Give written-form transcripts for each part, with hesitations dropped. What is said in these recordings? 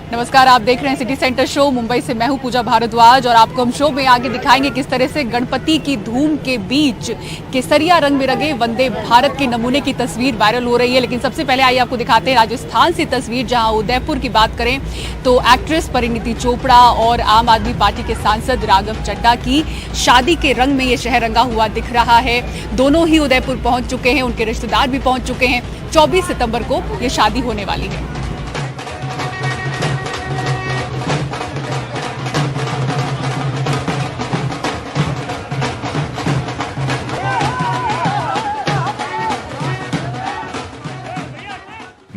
नमस्कार, आप देख रहे हैं सिटी सेंटर शो। मुंबई से मैं हूं पूजा भारद्वाज और आपको हम शो में आगे दिखाएंगे किस तरह से गणपति की धूम के बीच केसरिया रंग में रंगे वंदे भारत के नमूने की तस्वीर वायरल हो रही है। लेकिन सबसे पहले आइए आपको दिखाते हैं राजस्थान से तस्वीर, जहां उदयपुर की बात करें तो एक्ट्रेस परिणीति चोपड़ा और आम आदमी पार्टी के सांसद राघव चड्ढा की शादी के रंग में ये शहर रंगा हुआ दिख रहा है। दोनों ही उदयपुर पहुंच चुके हैं, उनके रिश्तेदार भी पहुंच चुके हैं। 24 सितंबर को ये शादी होने वाली है।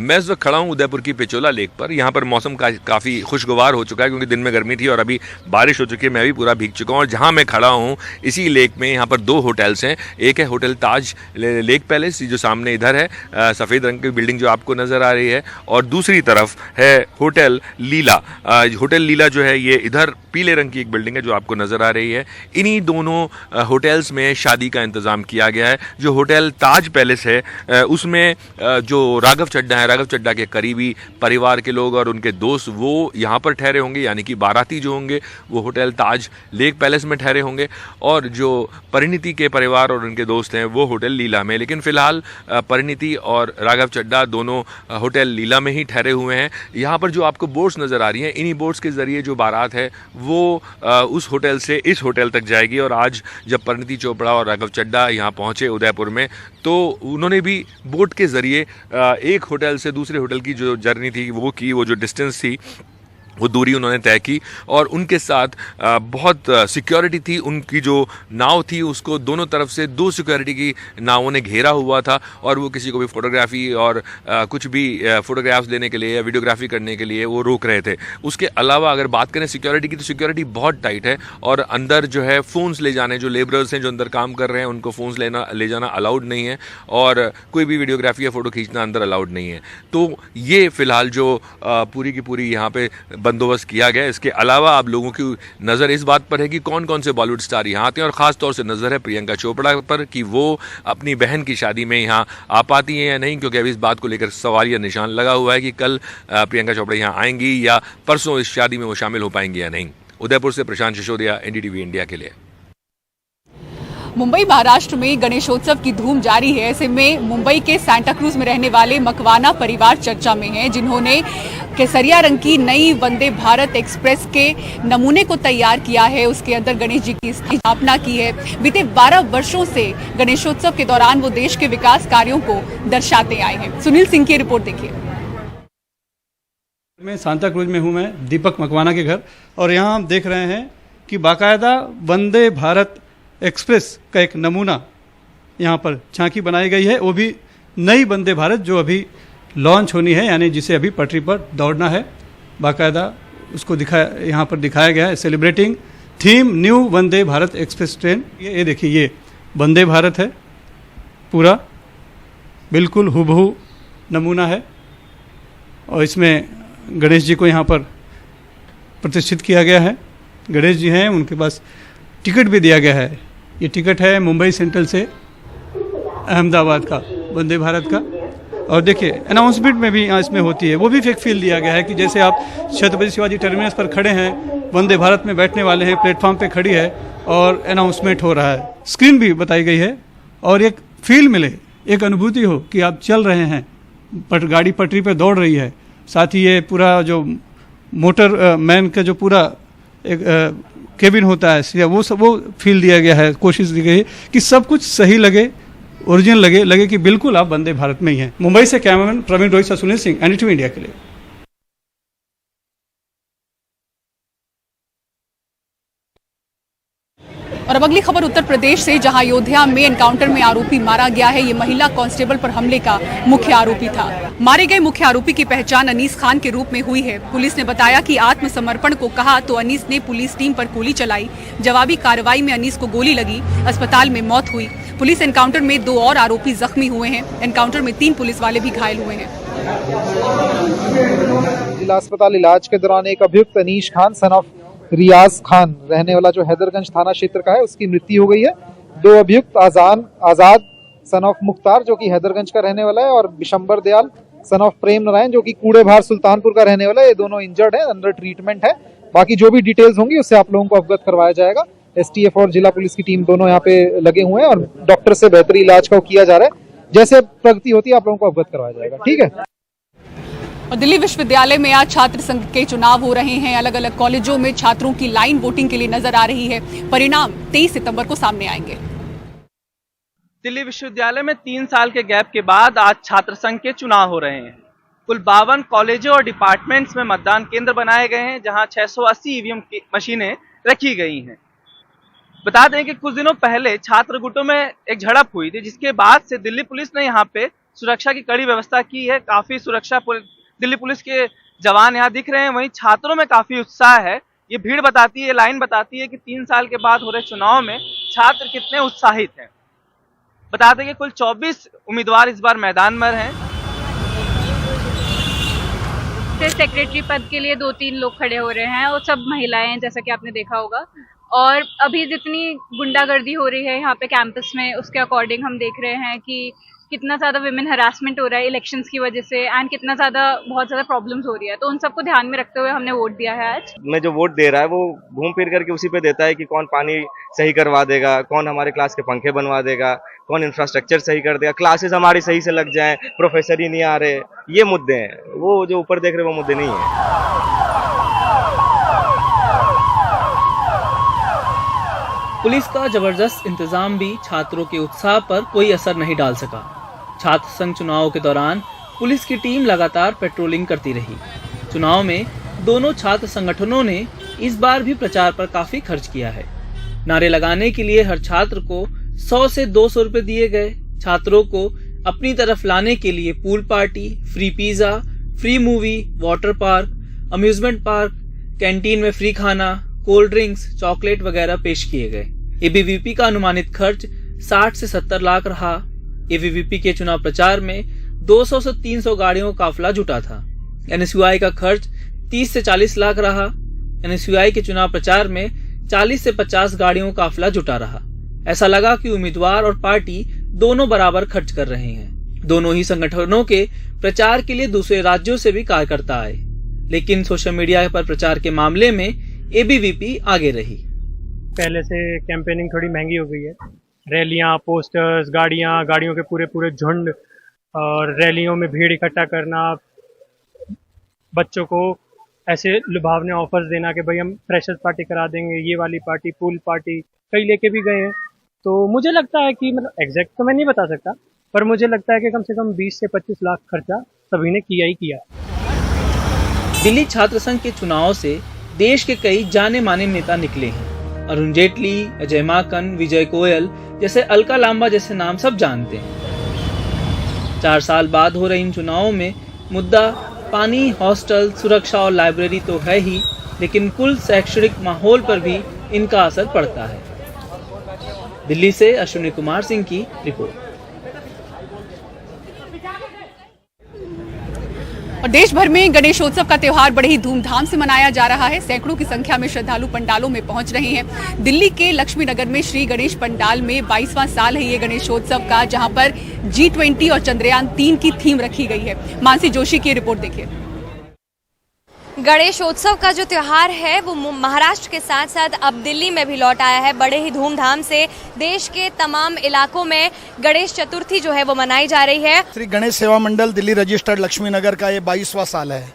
मैं इस वक्त खड़ा हूँ उदयपुर की पिचोला लेक पर। यहाँ पर मौसम काफ़ी खुशगवार हो चुका है क्योंकि दिन में गर्मी थी और अभी बारिश हो चुकी है। मैं भी पूरा भीग चुका हूँ और जहाँ मैं खड़ा हूँ इसी लेक में यहाँ पर दो होटल्स हैं। एक है होटल ताज लेक पैलेस, जो सामने इधर है, सफ़ेद रंग की बिल्डिंग जो आपको नज़र आ रही है, और दूसरी तरफ है होटल लीला। होटल लीला जो है ये इधर पीले रंग की एक बिल्डिंग है जो आपको नज़र आ रही है। इन्हीं दोनों होटल्स में शादी का इंतज़ाम किया गया है। जो होटल ताज पैलेस है उसमें जो राघव चड्ढा है, राघव चड्ढा के करीबी परिवार के लोग और उनके दोस्त वो यहाँ पर ठहरे होंगे, यानी कि बाराती जो होंगे वो होटल ताज लेक पैलेस में ठहरे होंगे, और जो परिणीति के परिवार और उनके दोस्त हैं वो होटल लीला में। लेकिन फिलहाल परिणीति और राघव चड्ढा दोनों होटल लीला में ही ठहरे हुए हैं। यहाँ पर जो आपको बोट्स नज़र आ रही हैं, इन्हीं बोट्स के ज़रिए जो बारात है वो उस होटल से इस होटल तक जाएगी। और आज जब परिणीति चोपड़ा और राघव चड्ढा यहाँ पहुँचे उदयपुर में तो उन्होंने भी बोट के ज़रिए एक होटल से दूसरे होटल की जो जर्नी थी वो जो डिस्टेंस थी वो दूरी उन्होंने तय की। और उनके साथ बहुत सिक्योरिटी थी। उनकी जो नाव थी उसको दोनों तरफ से दो सिक्योरिटी की नावों ने घेरा हुआ था और वो किसी को भी फोटोग्राफी और कुछ भी फोटोग्राफ्स लेने के लिए या वीडियोग्राफी करने के लिए वो रोक रहे थे। उसके अलावा अगर बात करें सिक्योरिटी की तो सिक्योरिटी बहुत टाइट है और अंदर जो है फ़ोन्स ले जाने, जो लेबरर्स हैं जो अंदर काम कर रहे हैं उनको फ़ोन्स ले जाना अलाउड नहीं है और कोई भी वीडियोग्राफी या फ़ोटो खींचना अंदर अलाउड नहीं है। तो ये फ़िलहाल जो पूरी की पूरी यहाँ पे बंदोबस्त किया गया। इसके अलावा आप लोगों की नज़र इस बात पर है कि कौन कौन से बॉलीवुड स्टार यहाँ आते हैं और ख़ास तौर से नज़र है प्रियंका चोपड़ा पर कि वो अपनी बहन की शादी में यहाँ आ पाती हैं या नहीं, क्योंकि अभी इस बात को लेकर सवालिया निशान लगा हुआ है कि कल प्रियंका चोपड़ा यहाँ आएंगी या परसों इस शादी में वो शामिल हो पाएंगी या नहीं। उदयपुर से प्रशांत सिसोदिया, एनडीटीवी इंडिया के लिए। मुंबई महाराष्ट्र में गणेशोत्सव की धूम जारी है। ऐसे में मुंबई के सांता क्रूज में रहने वाले मकवाना परिवार चर्चा में हैं, जिन्होंने केसरिया रंग की नई वंदे भारत एक्सप्रेस के नमूने को तैयार किया है। उसके अंदर गणेश जी की स्थापना की है। बीते 12 वर्षों से गणेशोत्सव के दौरान वो देश के विकास कार्यों को दर्शाते आए हैं। सुनील सिंह की रिपोर्ट देखिए। मैं सांता क्रूज में हूँ, मैं दीपक मकवाना के घर, और यहाँ हम देख रहे हैं कि बाकायदा वंदे भारत एक्सप्रेस का एक नमूना यहाँ पर झांकी बनाई गई है। वो भी नई वंदे भारत जो अभी लॉन्च होनी है, यानी जिसे अभी पटरी पर दौड़ना है। बाकायदा उसको यहाँ पर दिखाया गया है। Celebrating theme new Vande Bharat express train. ये देखिए, ये वंदे भारत है, पूरा बिल्कुल हुबहू नमूना है। और इसमें गणेश जी को यहाँ पर प्रतिष्ठित किया गया है। गणेश जी हैं, उनके पास टिकट भी दिया गया है। ये टिकट है मुंबई सेंट्रल से अहमदाबाद का वंदे भारत का। और देखिए अनाउंसमेंट में भी यहाँ इसमें होती है, वो भी एक फील दिया गया है कि जैसे आप छत्रपति शिवाजी टर्मिनस पर खड़े हैं, वंदे भारत में बैठने वाले हैं, प्लेटफॉर्म पे खड़ी है और अनाउंसमेंट हो रहा है। स्क्रीन भी बताई गई है और एक फील मिले, एक अनुभूति हो कि आप चल रहे हैं, गाड़ी पटरी पर दौड़ रही है। साथ ही ये पूरा जो मोटर मैन का जो पूरा एक केबिन होता है, वो फील दिया गया है। कोशिश की गई है कि सब कुछ सही लगे, ओरिजिनल लगे कि बिल्कुल आप वंदे भारत में ही हैं। मुंबई से cameraman Praveen Rohit, Sunil Singh, NDTV India के लिए। और अब अगली खबर उत्तर प्रदेश से, जहां अयोध्या में एनकाउंटर में आरोपी मारा गया है। ये महिला कांस्टेबल पर हमले का मुख्य आरोपी था। मारे गए मुख्य आरोपी की पहचान अनीस खान के रूप में हुई है। पुलिस ने बताया कि आत्मसमर्पण को कहा तो अनीस ने पुलिस टीम पर गोली चलाई। जवाबी कार्रवाई में अनीस को गोली लगी, अस्पताल में मौत हुई। पुलिस एनकाउंटर में 2 और आरोपी जख्मी हुए हैं। एनकाउंटर में 3 पुलिस वाले भी घायल हुए हैं। जिला अस्पताल इलाज के दौरान एक अभियुक्त अनीश खान सन ऑफ रियाज खान रहने वाला जो हैदरगंज थाना क्षेत्र का है, उसकी मृत्यु हो गई है। 2 अभियुक्त आजाद सन ऑफ मुख्तार जो कि हैदरगंज का रहने वाला है और बिशंबर दयाल सन ऑफ प्रेम नारायण, जो कि कूड़े भार सुल्तानपुर का रहने वाला है। ये दोनों इंजर्ड है, अंडर ट्रीटमेंट है। बाकी जो भी डिटेल्स होंगी उससे आप लोगों को अवगत करवाया जाएगा। एसटीएफ और जिला पुलिस की टीम दोनों यहाँ पे लगे हुए हैं और डॉक्टर से बेहतरी इलाज का किया जा रहा है। जैसे प्रगति होती है आप लोगों को अवगत करवाया जाएगा। ठीक है। और दिल्ली विश्वविद्यालय में आज छात्र संघ के चुनाव हो रहे हैं। अलग अलग कॉलेजों में छात्रों की लाइन वोटिंग के लिए नजर आ रही है। परिणाम 23 सितंबर को सामने आएंगे। दिल्ली विश्वविद्यालय में 3 साल के गैप के बाद आज छात्र संघ के चुनाव हो रहे हैं। कुल 52 कॉलेजों और डिपार्टमेंट्स में मतदान केंद्र बनाए गए हैं, जहां 680 ईवीएम की मशीनें रखी गई हैं। बता दें कि कुछ दिनों पहले छात्र गुटों में एक झड़प हुई थी, जिसके बाद से दिल्ली पुलिस ने यहाँ पे सुरक्षा की कड़ी व्यवस्था की है। काफी सुरक्षा दिल्ली पुलिस के जवान यहाँ दिख रहे हैं। वहीं छात्रों में काफी उत्साह है। ये भीड़ बताती है, लाइन बताती है कि 3 साल के बाद हो रहे चुनाव में छात्र कितने उत्साहित हैं। बता दें कि कुल 24 उम्मीदवार इस बार मैदान में हैं। सेक्रेटरी पद के लिए 2-3 लोग खड़े हो रहे हैं और सब महिलाएं हैं, जैसा कि आपने देखा होगा। और अभी जितनी गुंडागर्दी हो रही है यहाँ पे कैंपस में, उसके अकॉर्डिंग हम देख रहे हैं कि कितना ज़्यादा विमेन हरासमेंट हो रहा है इलेक्शंस की वजह से, एंड कितना बहुत ज़्यादा प्रॉब्लम्स हो रही है। तो उन सबको ध्यान में रखते हुए हमने वोट दिया है आज। में जो वोट दे रहा है वो घूम फिर करके उसी पे देता है कि कौन पानी सही करवा देगा, कौन हमारे क्लास के पंखे बनवा देगा, कौन इंफ्रास्ट्रक्चर सही कर देगा, क्लासेस हमारी सही से लग जाएं, प्रोफेसर ही नहीं आ रहे। ये मुद्दे हैं, वो जो ऊपर देख रहे वो मुद्दे नहीं है। पुलिस का जबरदस्त इंतजाम भी छात्रों के उत्साह पर कोई असर नहीं डाल सका। छात्र संघ चुनाव के दौरान पुलिस की टीम लगातार पेट्रोलिंग करती रही। चुनाव में दोनों छात्र संगठनों ने इस बार भी प्रचार पर काफी खर्च किया है। नारे लगाने के लिए हर छात्र को 100 से 200 रुपए दिए गए। छात्रों को अपनी तरफ लाने के लिए pool party, free pizza, free movie, water park, amusement park, canteen में फ्री खाना, कोल्ड ड्रिंक्स, चॉकलेट वगैरह पेश किए गए। एबीवीपी का अनुमानित खर्च 60 से 70 लाख रहा। एबीवीपी के चुनाव प्रचार में 200 से 300 गाड़ियों का काफिला जुटा था। एनएसयूआई का खर्च 30 से 40 लाख रहा। एनएसयूआई के चुनाव प्रचार में 40 से 50 गाड़ियों का काफिला जुटा रहा। ऐसा लगा कि उम्मीदवार और पार्टी दोनों बराबर खर्च कर रहे हैं। दोनों ही संगठनों के प्रचार के लिए दूसरे राज्यों से भी कार्यकर्ता आए, लेकिन सोशल मीडिया पर प्रचार के मामले में एबीवीपी आगे रही। पहले से कैंपेनिंग थोड़ी महंगी हो गई है। रैलियां, पोस्टर्स, गाड़ियों के पूरे झुंड और रैलियों में भीड़ इकट्ठा करना, बच्चों को ऐसे लुभावने ऑफर्स देना कि भाई हम फ्रेशर्स पार्टी करा देंगे, ये वाली पार्टी, पूल पार्टी, कई लेके भी गए हैं। तो मुझे लगता है कि मतलब एग्जैक्ट तो मैं नहीं बता सकता, पर मुझे लगता है कि कम से कम 20 से 25 लाख खर्चा सभी ने किया ही किया। दिल्ली छात्र संघ के चुनाव से देश के कई जाने माने नेता निकले हैं। अरुण जेटली, अजय माकन, विजय गोयल जैसे अलका लांबा जैसे नाम सब जानते हैं। 4 साल बाद हो रहे इन चुनावों में मुद्दा पानी, हॉस्टल, सुरक्षा और लाइब्रेरी तो है ही, लेकिन कुल शैक्षणिक माहौल पर भी इनका असर पड़ता है। दिल्ली से अश्विनी कुमार सिंह की रिपोर्ट। और देश भर में गणेशोत्सव का त्यौहार बड़े ही धूमधाम से मनाया जा रहा है। सैकड़ों की संख्या में श्रद्धालु पंडालों में पहुंच रहे हैं। दिल्ली के लक्ष्मी नगर में श्री गणेश पंडाल में 22वां साल है ये गणेशोत्सव का, जहां पर G20 और चंद्रयान 3 की थीम रखी गई है। मानसी जोशी की रिपोर्ट देखिए। गणेशोत्सव का जो त्यौहार है वो महाराष्ट्र के साथ साथ अब दिल्ली में भी लौट आया है। बड़े ही धूमधाम से देश के तमाम इलाकों में गणेश चतुर्थी जो है वो मनाई जा रही है। श्री गणेश सेवा मंडल दिल्ली रजिस्टर्ड लक्ष्मी नगर का ये 22वां साल है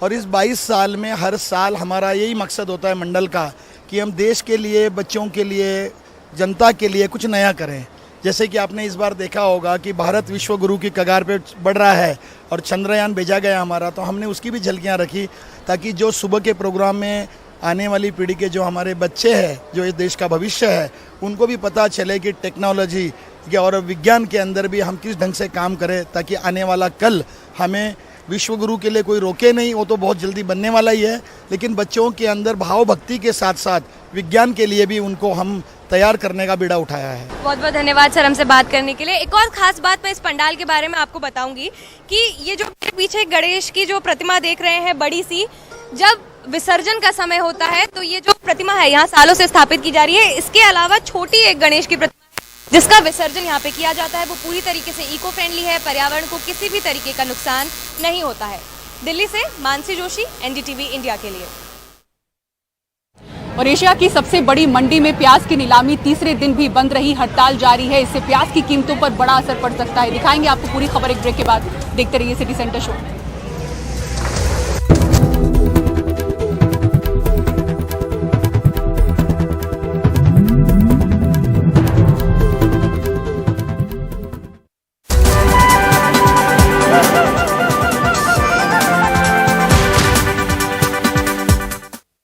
और इस 22 साल में हर साल हमारा यही मकसद होता है मंडल का कि हम देश के लिए, बच्चों के लिए, जनता के लिए कुछ नया करें। जैसे कि आपने इस बार देखा होगा कि भारत विश्व गुरु की कगार पे बढ़ रहा है और चंद्रयान भेजा गया हमारा, तो हमने उसकी भी झलकियाँ रखी ताकि जो सुबह के प्रोग्राम में आने वाली पीढ़ी के जो हमारे बच्चे हैं, जो इस देश का भविष्य है, उनको भी पता चले कि टेक्नोलॉजी और विज्ञान के अंदर भी हम किस ढंग से काम करें ताकि आने वाला कल हमें विश्व गुरु के लिए कोई रोके नहीं। वो तो बहुत जल्दी बनने वाला ही है, लेकिन बच्चों के अंदर भाव भक्ति के साथ साथ विज्ञान के लिए भी उनको हम तैयार करने का बीड़ा उठाया है। बहुत बहुत धन्यवाद सर हमसे बात करने के लिए। एक और खास बात मैं इस पंडाल के बारे में आपको बताऊंगी कि ये जो पीछे गणेश की जो प्रतिमा देख रहे हैं बड़ी सी, जब विसर्जन का समय होता है तो ये जो प्रतिमा है यहाँ सालों से स्थापित की जा रही है। इसके अलावा छोटी एक गणेश की प्रतिमा जिसका विसर्जन यहाँ पे किया जाता है वो पूरी तरीके से इको फ्रेंडली है, पर्यावरण को किसी भी तरीके का नुकसान नहीं होता है। दिल्ली से मानसी जोशी, एनडीटीवी इंडिया के लिए। और एशिया की सबसे बड़ी मंडी में प्याज की नीलामी तीसरे दिन भी बंद रही, हड़ताल जारी है। इससे प्याज की कीमतों पर बड़ा असर पड़ सकता है। दिखाएंगे आपको पूरी खबर एक ब्रेक के बाद। देखते रहिए सिटी सेंटर शो।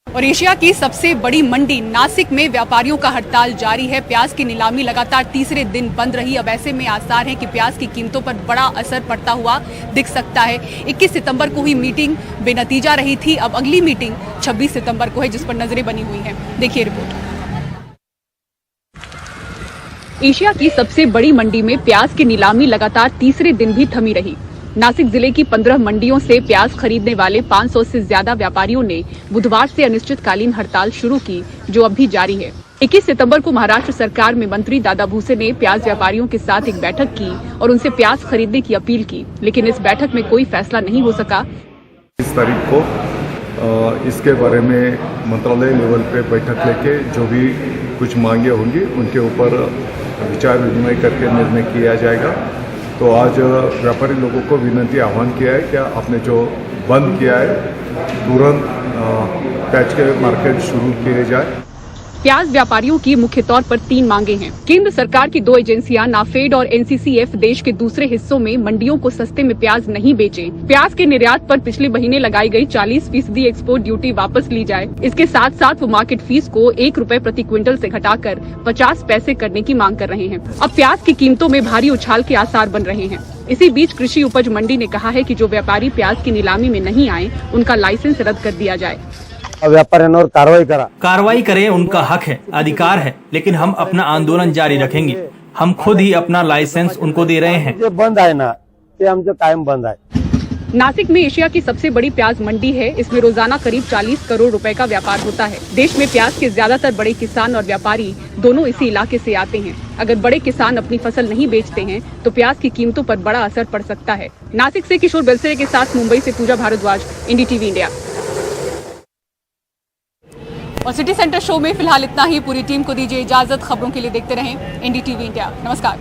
और एशिया की सबसे बड़ी मंडी नासिक में व्यापारियों का हड़ताल जारी है। प्याज की नीलामी लगातार तीसरे दिन बंद रही। अब ऐसे में आसार है कि प्याज की कीमतों पर बड़ा असर पड़ता हुआ दिख सकता है। 21 सितंबर को हुई मीटिंग बेनतीजा रही थी। अब अगली मीटिंग 26 सितंबर को है, जिस पर नजरें बनी हुई हैं। देखिए रिपोर्ट। एशिया की सबसे बड़ी मंडी में प्याज की नीलामी लगातार तीसरे दिन भी थमी रही। नासिक जिले की 15 मंडियों से प्याज खरीदने वाले 500 से ज्यादा व्यापारियों ने बुधवार से अनिश्चितकालीन हड़ताल शुरू की, जो अब भी जारी है। 21 सितंबर को महाराष्ट्र सरकार में मंत्री दादा भूसे ने प्याज व्यापारियों के साथ एक बैठक की और उनसे प्याज खरीदने की अपील की, लेकिन इस बैठक में कोई फैसला नहीं हो सका। इस तारीख को इसके बारे में मंत्रालय लेवल पे बैठक लेके जो भी कुछ मांगे होंगी उनके ऊपर विचार विनिमय करके निर्णय किया जाएगा। तो आज व्यापारी लोगों को विनती आह्वान किया है कि आपने जो बंद किया है तुरंत प्याज के मार्केट शुरू किए जाए। प्याज व्यापारियों की मुख्य तौर पर 3 मांगे हैं। केंद्र सरकार की 2 एजेंसियां नाफेड और एनसीसीएफ देश के दूसरे हिस्सों में मंडियों को सस्ते में प्याज नहीं बेचे। प्याज के निर्यात पर पिछले महीने लगाई गई 40% एक्सपोर्ट ड्यूटी वापस ली जाए। इसके साथ साथ वो मार्केट फीस को 1 रुपए प्रति क्विंटल से घटाकर 50 पैसे करने की मांग कर रहे हैं। अब प्याज की कीमतों में भारी उछाल के आसार बन रहे हैं। इसी बीच कृषि उपज मंडी ने कहा है कि जो व्यापारी प्याज की नीलामी में नहीं आए उनका लाइसेंस रद्द कर दिया जाए। व्यापाऱ्यांवर कार्रवाई करें, उनका हक है, अधिकार है, लेकिन हम अपना आंदोलन जारी रखेंगे। हम खुद ही अपना लाइसेंस उनको दे रहे हैं। जे बंद आहे ना ते आमचं कायम बंद आहे। नासिक में एशिया की सबसे बड़ी प्याज मंडी है। इसमें रोजाना करीब 40 करोड़ रुपए का व्यापार होता है। देश में प्याज के ज्यादातर बड़े किसान और व्यापारी दोनों इसी इलाके से आते हैं। अगर बड़े किसान अपनी फसल नहीं बेचते हैं तो प्याज की कीमतों पर बड़ा असर पड़ सकता है। नासिक से किशोर बेलसेरे के साथ मुंबई से पूजा भारद्वाज, एनडीटीवी इंडिया। और सिटी सेंटर शो में फिलहाल इतना ही। पूरी टीम को दीजिए इजाजत। खबरों के लिए देखते रहें एनडीटीवी इंडिया। नमस्कार।